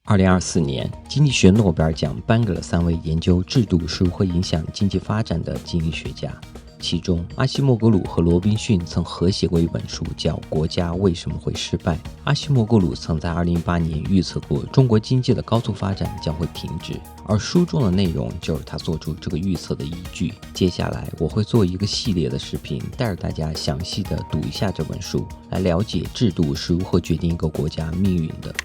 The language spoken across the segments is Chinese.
2024年，经济学诺贝尔奖颁给了3位研究制度是如何影响经济发展的经济学家。其中，阿西莫格鲁和罗宾逊曾合写过一本书，叫《国家为什么会失败》。阿西莫格鲁曾在2008年预测过中国经济的高速发展将会停止，而书中的内容就是他做出这个预测的依据。接下来我会做一个系列的视频，带着大家详细的读一下这本书，来了解制度是如何决定一个国家命运的。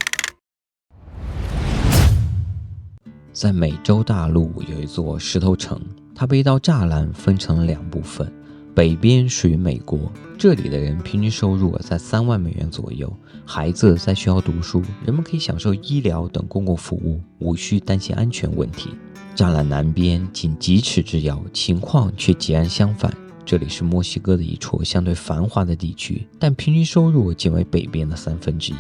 在美洲大陆有一座石头城，它被一道栅栏分成了2部分，北边属于美国，这里的人平均收入在3万美元左右，孩子在学校读书，人们可以享受医疗等公共服务，无需担心安全问题。栅栏南边仅几尺之遥，情况却截然相反，这里是墨西哥的一处相对繁华的地区，但平均收入仅为北边的1/3。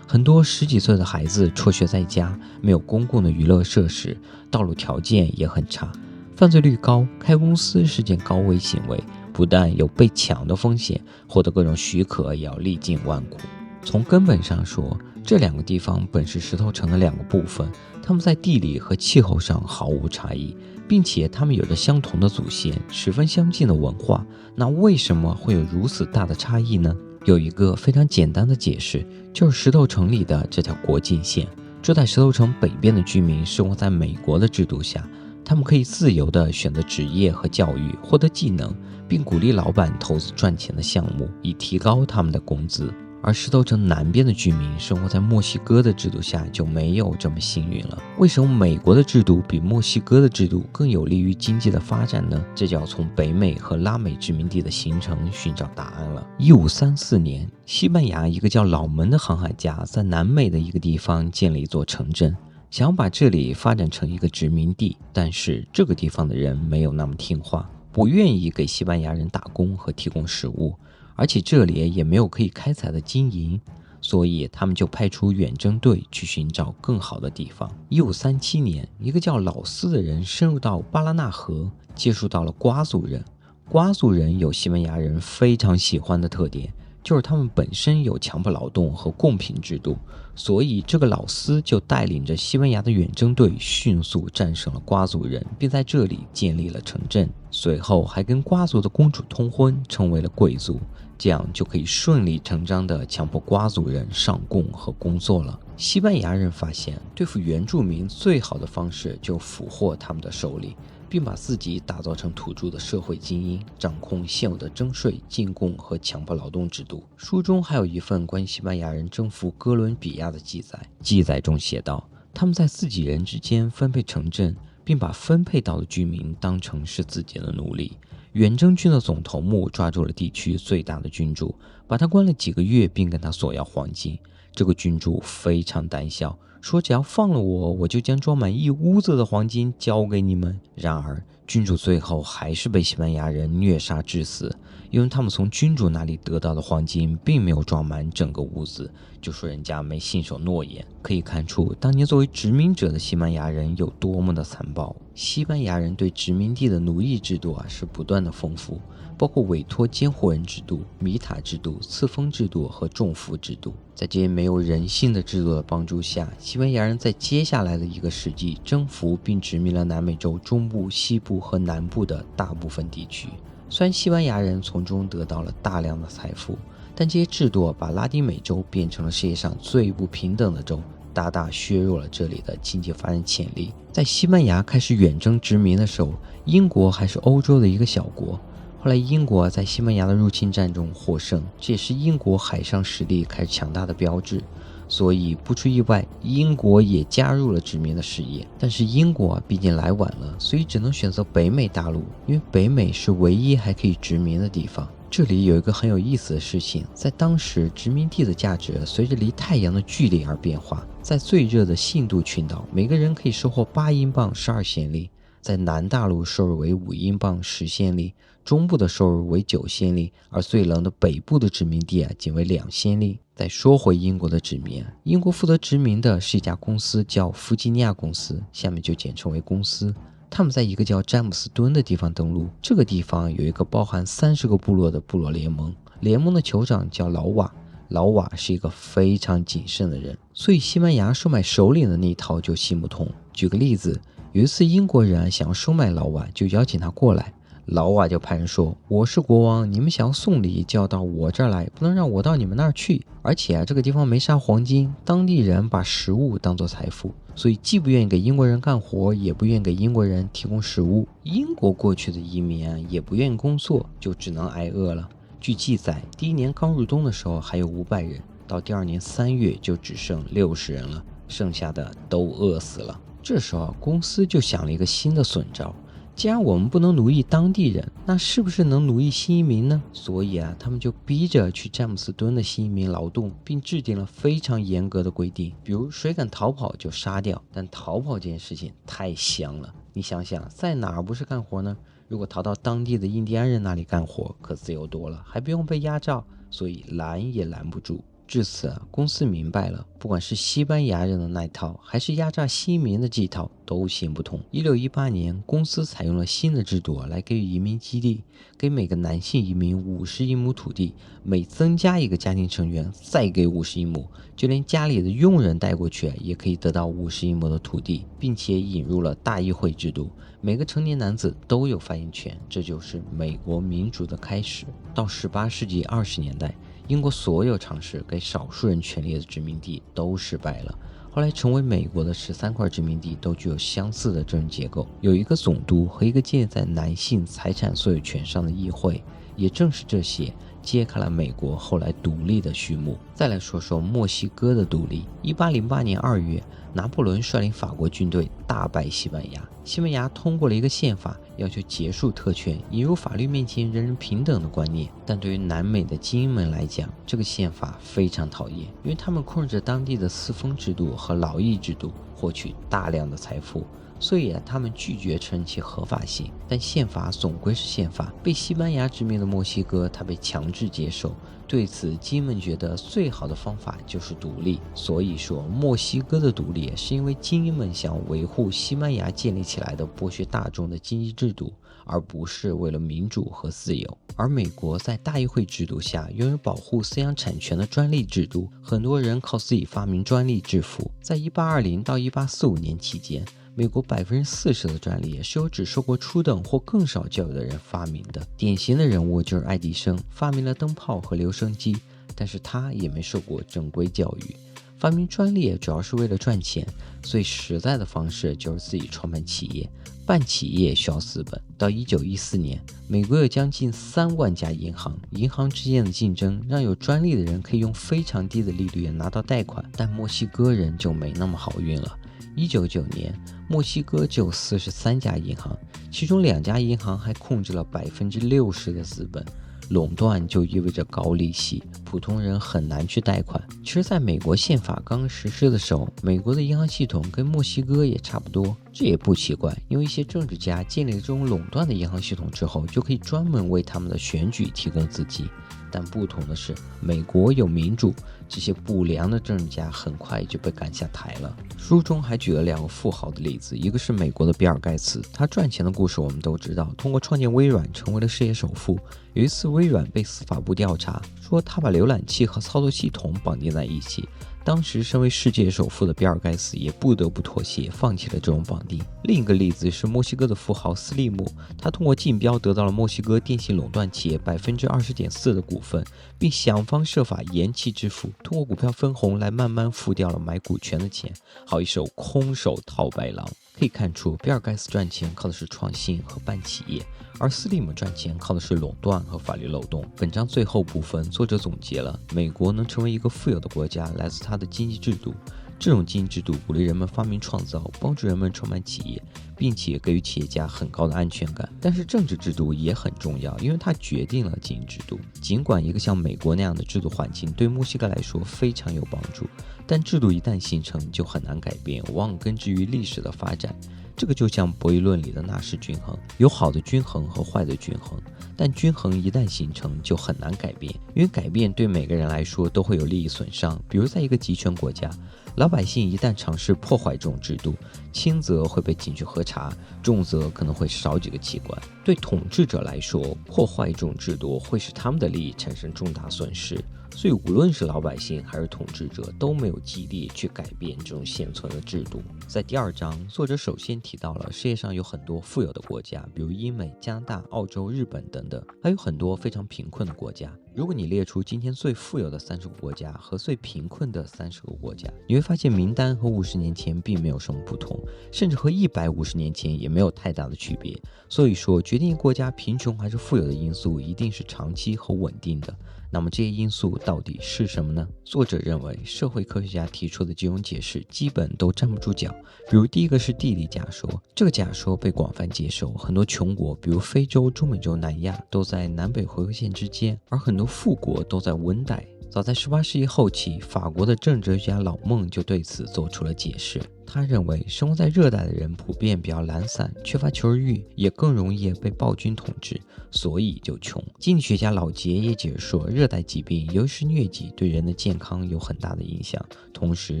很多10几岁的孩子辍学在家，没有公共的娱乐设施，道路条件也很差，犯罪率高，开公司是件高危行为，不但有被抢的风险，获得各种许可也要历尽万苦。从根本上说，这2个地方本是石头城的2个部分，它们在地理和气候上毫无差异，并且它们有着相同的祖先，十分相近的文化。那为什么会有如此大的差异呢？有一个非常简单的解释，就是石头城里的这条国境线。住在石头城北边的居民生活在美国的制度下，他们可以自由地选择职业和教育，获得技能，并鼓励老板投资赚钱的项目，以提高他们的工资。而石头城南边的居民生活在墨西哥的制度下，就没有这么幸运了。为什么美国的制度比墨西哥的制度更有利于经济的发展呢？这就要从北美和拉美殖民地的形成寻找答案了。1534年，西班牙一个叫老门的航海家在南美的一个地方建了一座城镇，想要把这里发展成一个殖民地，但是这个地方的人没有那么听话，不愿意给西班牙人打工和提供食物，而且这里也没有可以开采的金银，所以他们就派出远征队去寻找更好的地方。1537年，一个叫老斯的人深入到巴拉纳河，接触到了瓜族人。瓜族人有西班牙人非常喜欢的特点，就是他们本身有强迫劳动和贡品制度，所以这个老斯就带领着西班牙的远征队迅速战胜了瓜族人，并在这里建立了城镇。随后还跟瓜族的公主通婚，成为了贵族，这样就可以顺理成章地强迫瓜族人上贡和工作了。西班牙人发现对付原住民最好的方式就俘获他们的首领，并把自己打造成土著的社会精英，掌控现有的征税、进贡和强迫劳动制度。书中还有一份关于西班牙人征服哥伦比亚的记载，记载中写道，他们在自己人之间分配城镇，并把分配到的居民当成是自己的奴隶。远征军的总头目抓住了地区最大的君主，把他关了几个月，并跟他索要黄金。这个君主非常胆小，说只要放了我，我就将装满1屋子的黄金交给你们。然而君主最后还是被西班牙人虐杀致死，因为他们从君主那里得到的黄金并没有装满整个屋子，就说人家没信守诺言。可以看出当年作为殖民者的西班牙人有多么的残暴。西班牙人对殖民地的奴役制度是不断的丰富，包括委托监护人制度、米塔制度、赐封制度和重服制度。在这些没有人性的制度的帮助下，西班牙人在接下来的1个世纪征服并殖民了南美洲中部、西部和南部的大部分地区。虽然西班牙人从中得到了大量的财富，但这些制度把拉丁美洲变成了世界上最不平等的州，大大削弱了这里的经济发展潜力。在西班牙开始远征殖民的时候，英国还是欧洲的一个小国。后来英国在西班牙的入侵战中获胜，这也是英国海上实力开始强大的标志。所以不出意外，英国也加入了殖民的事业。但是英国毕竟来晚了，所以只能选择北美大陆，因为北美是唯一还可以殖民的地方。这里有一个很有意思的事情，在当时殖民地的价值随着离太阳的距离而变化。在最热的印度群岛，每个人可以收获8英镑12先令，在南大陆收入为5英镑10先令，中部的收入为9先令，而最冷的北部的殖民地仅为2先令。再说回英国的殖民，英国负责殖民的是一家公司，叫弗吉尼亚公司，下面就简称为公司。他们在一个叫詹姆斯敦的地方登陆，这个地方有一个包含30个部落的部落联盟，联盟的酋长叫劳瓦，老瓦是一个非常谨慎的人，所以西班牙收买首领的那一套就行不通。举个例子，有一次英国人想要收买老瓦，就邀请他过来，老瓦就派人说，我是国王，你们想要送礼就要到我这儿来，不能让我到你们那儿去。而且这个地方没啥黄金，当地人把食物当作财富，所以既不愿意给英国人干活，也不愿意给英国人提供食物。英国过去的移民也不愿意工作，就只能挨饿了。据记载，第一年刚入冬的时候还有500人，到第2年3月就只剩60人了，剩下的都饿死了。这时候公司就想了一个新的损招，既然我们不能奴役当地人，那是不是能奴役新移民呢？所以他们就逼着去詹姆斯敦的新移民劳动，并制定了非常严格的规定，比如谁敢逃跑就杀掉。但逃跑这件事情太香了，你想想，在哪儿不是干活呢？如果逃到当地的印第安人那里干活，可自由多了，还不用被压榨，所以拦也拦不住。至此公司明白了，不管是西班牙人的那套，还是压榨新移民的这套，都行不通。1618年，公司采用了新的制度来给予移民激励，给每个男性移民50英亩土地，每增加一个家庭成员再给50英亩，就连家里的佣人带过去也可以得到50英亩的土地，并且引入了大议会制度，每个成年男子都有发言权，这就是美国民主的开始。到18世纪20年代，英国所有尝试给少数人权利的殖民地都失败了，后来成为美国的13块殖民地都具有相似的政治结构，有一个总督和一个建立在男性财产所有权上的议会，也正是这些揭开了美国后来独立的序幕。再来说说墨西哥的独立。1808年2月，拿破仑率领法国军队大败西班牙，西班牙通过了一个宪法，要求结束特权，引入法律面前人人平等的观念。但对于南美的精英们来讲，这个宪法非常讨厌，因为他们控制当地的私封制度和劳役制度，获取大量的财富，所以他们拒绝承认其合法性。但宪法总归是宪法，被西班牙殖民的墨西哥，它被强制接受。对此，精英们觉得最好的方法就是独立。所以说，墨西哥的独立是因为精英们想维护西班牙建立起来的剥削大众的经济制度，而不是为了民主和自由。而美国在大议会制度下拥有保护思想产权的专利制度，很多人靠自己发明专利致富。在1820到1845年期间，美国40%的专利是由只受过初等或更少教育的人发明的。典型的人物就是爱迪生，发明了灯泡和留声机，但是他也没受过正规教育。发明专利主要是为了赚钱，所以实在的方式就是自己创办企业。办企业需要资本。到1914年，美国有将近3万家银行，银行之间的竞争让有专利的人可以用非常低的利率拿到贷款，但墨西哥人就没那么好运了。1999年，墨西哥只有43家银行，其中2家银行还控制了60%的资本。垄断就意味着高利息，普通人很难去贷款。其实在美国宪法刚实施的时候，美国的银行系统跟墨西哥也差不多，这也不奇怪，因为一些政治家建立了这种垄断的银行系统之后，就可以专门为他们的选举提供资金。但不同的是，美国有民主，这些不良的政治家很快就被赶下台了。书中还举了2个富豪的例子，一个是美国的比尔盖茨，他赚钱的故事我们都知道，通过创建微软成为了世界首富。有一次微软被司法部调查，说他把浏览器和操作系统绑定在一起，当时身为世界首富的比尔盖茨也不得不妥协，放弃了这种绑定。另一个例子是墨西哥的富豪斯利姆，他通过竞标得到了墨西哥电信垄断企业20.4%的股份，并想方设法延期支付，通过股票分红来慢慢付掉了买股权的钱，好一手空手套白狼。可以看出，比尔盖茨赚钱靠的是创新和办企业，而斯利姆赚钱靠的是垄断和法律漏洞。本章最后部分，作者总结了美国能成为一个富有的国家，来自它的经济制度。这种经济制度鼓励人们发明创造，帮助人们创办企业，并且给予企业家很高的安全感。但是政治制度也很重要，因为它决定了经济制度。尽管一个像美国那样的制度环境对墨西哥来说非常有帮助，但制度一旦形成就很难改变，往往根植于历史的发展。这个就像博弈论里的纳什均衡，有好的均衡和坏的均衡，但均衡一旦形成就很难改变，因为改变对每个人来说都会有利益损伤。比如在一个集权国家，老百姓一旦尝试破坏这种制度，轻则会被请去喝茶，重则可能会少几个器官。对统治者来说，破坏这种制度会使他们的利益产生重大损失。所以无论是老百姓还是统治者都没有激励去改变这种现存的制度。在第2章，作者首先提到了世界上有很多富有的国家，比如英美、加拿大、澳洲、日本等等，还有很多非常贫困的国家。如果你列出今天最富有的30个国家和最贫困的30个国家，你会发现名单和50年前并没有什么不同，甚至和150年前也没有太大的区别。所以说，决定国家贫穷还是富有的因素一定是长期和稳定的。那么这些因素到底是什么呢？作者认为，社会科学家提出的几种解释基本都站不住脚。比如第一个是地理假说，这个假说被广泛接受，很多穷国，比如非洲、中美洲、南亚，都在南北回归线之间，而很多富国都在温带。早在18世纪后期，法国的政治哲学家老孟就对此做出了解释。他认为，生活在热带的人普遍比较懒散，缺乏求知欲，也更容易被暴君统治，所以就穷。经济学家老杰也解释说，热带疾病，尤其是疟疾，对人的健康有很大的影响。同时，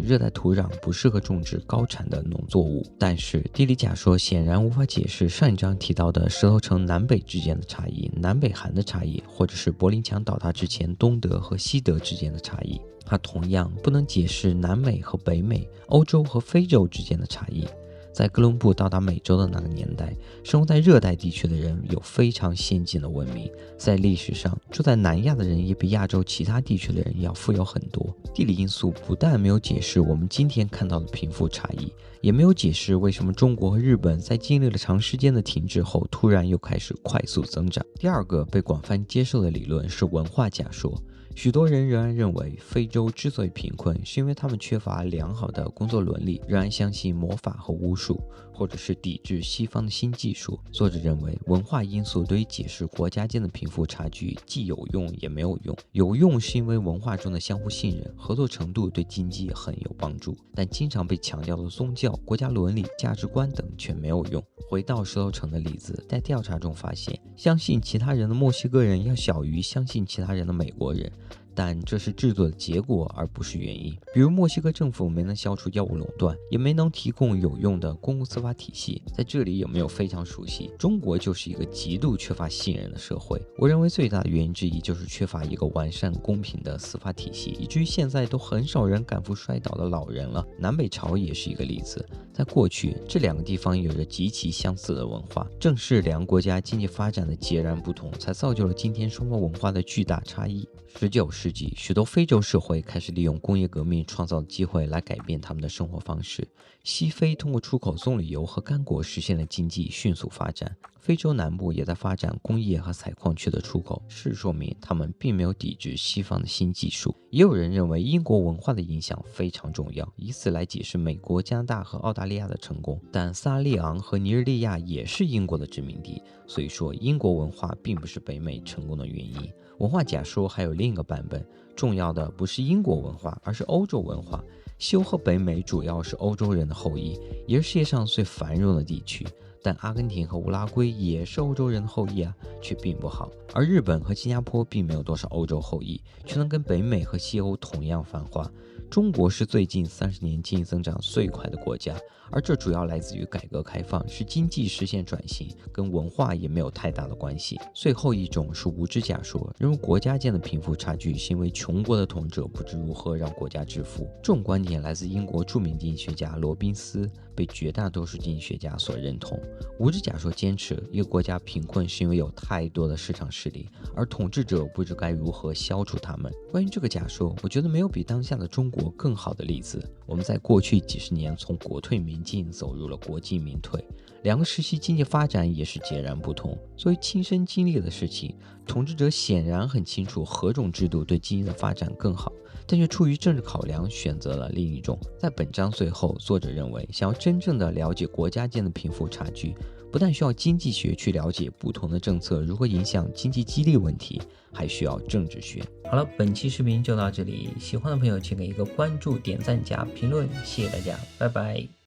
热带土壤不适合种植高产的农作物。但是，地理假说显然无法解释上一章提到的石头城南北之间的差异、南北韩的差异，或者是柏林墙倒塌之前东德和西德之间的差异。它同样不能解释南美和北美、欧洲和非洲之间的差异。在哥伦布到达美洲的那个年代，生活在热带地区的人有非常先进的文明。在历史上，住在南亚的人也比亚洲其他地区的人要富有很多。地理因素不但没有解释我们今天看到的贫富差异，也没有解释为什么中国和日本在经历了长时间的停滞后，突然又开始快速增长。第二个被广泛接受的理论是文化假说。许多人仍然认为，非洲之所以贫困，是因为他们缺乏良好的工作伦理，仍然相信魔法和巫术，或者是抵制西方的新技术。作者认为，文化因素对于解释国家间的贫富差距既有用也没有用。有用是因为文化中的相互信任、合作程度对经济很有帮助，但经常被强调的宗教、国家伦理、价值观等却没有用。回到石头城的例子，在调查中发现，相信其他人的墨西哥人要小于相信其他人的美国人。但这是制度的结果，而不是原因。比如墨西哥政府没能消除药物垄断，也没能提供有用的公共司法体系。在这里有没有非常熟悉？中国就是一个极度缺乏信任的社会。我认为最大的原因之一就是缺乏一个完善公平的司法体系，以至于现在都很少人赶赴摔倒的老人了。南北朝也是一个例子。在过去，这两个地方有着极其相似的文化，正是两个国家经济发展的截然不同，才造就了今天双方文化的巨大差异。19世纪，许多非洲社会开始利用工业革命创造的机会来改变他们的生活方式。西非通过出口棕榈油和干果实现了经济迅速发展。非洲南部也在发展工业和采矿区的出口，是说明他们并没有抵制西方的新技术。也有人认为英国文化的影响非常重要，以此来解释美国、加拿大和澳大利亚的成功。但萨拉利昂和尼日利亚也是英国的殖民地，所以说英国文化并不是北美成功的原因。文化假说还有另一个版本，重要的不是英国文化，而是欧洲文化。西欧和北美主要是欧洲人的后裔，也是世界上最繁荣的地区。但阿根廷和乌拉圭也是欧洲人的后裔啊，却并不好。而日本和新加坡并没有多少欧洲后裔，却能跟北美和西欧同样繁华。中国是最近30年经济增长最快的国家，而这主要来自于改革开放，使经济实现转型，跟文化也没有太大的关系。最后一种是无知假说，认为国家间的贫富差距是因为穷国的统治者不知如何让国家致富。这种观点来自英国著名经济学家罗宾斯，被绝大多数经济学家所认同。无知假说坚持一个国家贫困是因为有太多的市场势力，而统治者不知该如何消除它们。关于这个假说，我觉得没有比当下的中国更好的例子。我们在过去几十年从国退民进走入了国进民退，两个时期经济发展也是截然不同。作为亲身经历的事情，统治者显然很清楚何种制度对经济的发展更好，但却出于政治考量选择了另一种。在本章最后，作者认为，想要真正的了解国家间的贫富差距，不但需要经济学去了解不同的政策如何影响经济激励问题，还需要政治学。好了，本期视频就到这里，喜欢的朋友请给一个关注、点赞加评论，谢谢大家，拜拜。